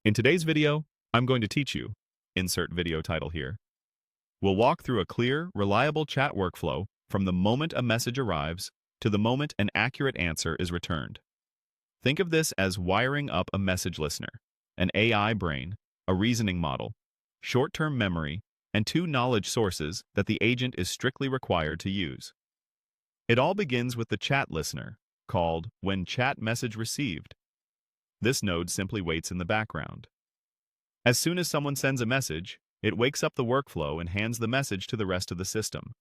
In today's video, I'm going to teach you, insert video title here. We'll walk through a clear, reliable chat workflow from the moment a message arrives to the moment an accurate answer is returned. Think of this as wiring up a message listener, an AI brain, a reasoning model, short-term memory, and two knowledge sources that the agent is strictly required to use. It all begins with the chat listener, called when chat message received. This node simply waits in the background. As soon as someone sends a message, it wakes up the workflow and hands the message to the rest of the system.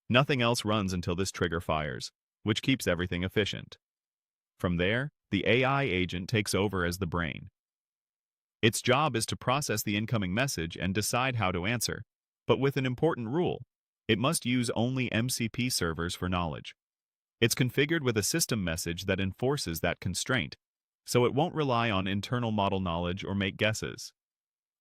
Nothing else runs until this trigger fires, which keeps everything efficient. From there, the AI agent takes over as the brain. Its job is to process the incoming message and decide how to answer, but with an important rule: it must use only MCP servers for knowledge. It's configured with a system message that enforces that constraint, so it won't rely on internal model knowledge or make guesses.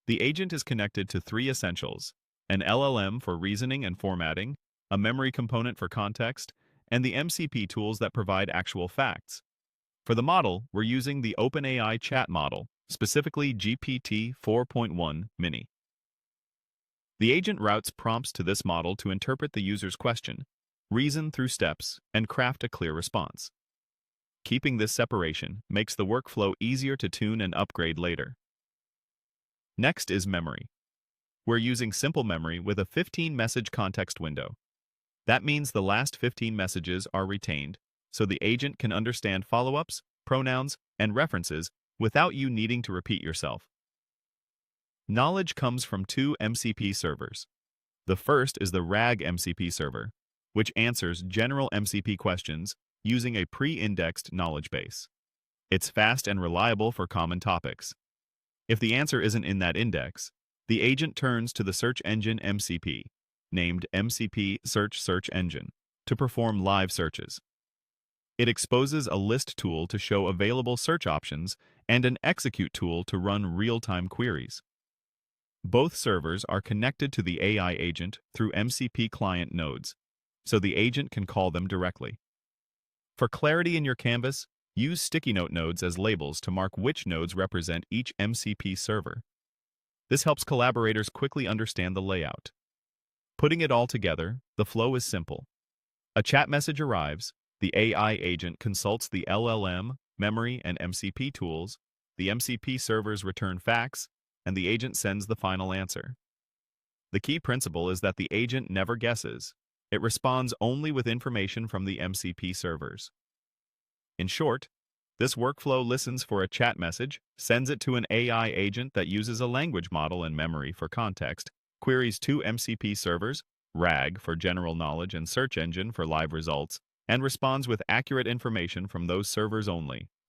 The agent is connected to three essentials: an LLM for reasoning and formatting, a memory component for context, and the MCP tools that provide actual facts. For the model, we're using the OpenAI chat model, specifically GPT 4.1 Mini. The agent routes prompts to this model to interpret the user's question, reason through steps, and craft a clear response. Keeping this separation makes the workflow easier to tune and upgrade later. Next is memory. We're using simple memory with a 15-message context window. That means the last 15 messages are retained, so the agent can understand follow-ups, pronouns, and references without you needing to repeat yourself. Knowledge comes from two MCP servers. The first is the RAG MCP server, which answers general MCP questions using a pre-indexed knowledge base. It's fast and reliable for common topics. If the answer isn't in that index, the agent turns to the search engine MCP, named MCP Search Engine, to perform live searches. It exposes a list tool to show available search options and an execute tool to run real-time queries. Both servers are connected to the AI agent through MCP client nodes, so the agent can call them directly. For clarity in your canvas, use sticky note nodes as labels to mark which nodes represent each MCP server. This helps collaborators quickly understand the layout. Putting it all together, the flow is simple. A chat message arrives, the AI agent consults the LLM, memory, and MCP tools, the MCP servers return facts, and the agent sends the final answer. The key principle is that the agent never guesses. It responds only with information from the MCP servers. In short, this workflow listens for a chat message, sends it to an AI agent that uses a language model and memory for context, queries two MCP servers, RAG for general knowledge and search engine for live results, and responds with accurate information from those servers only.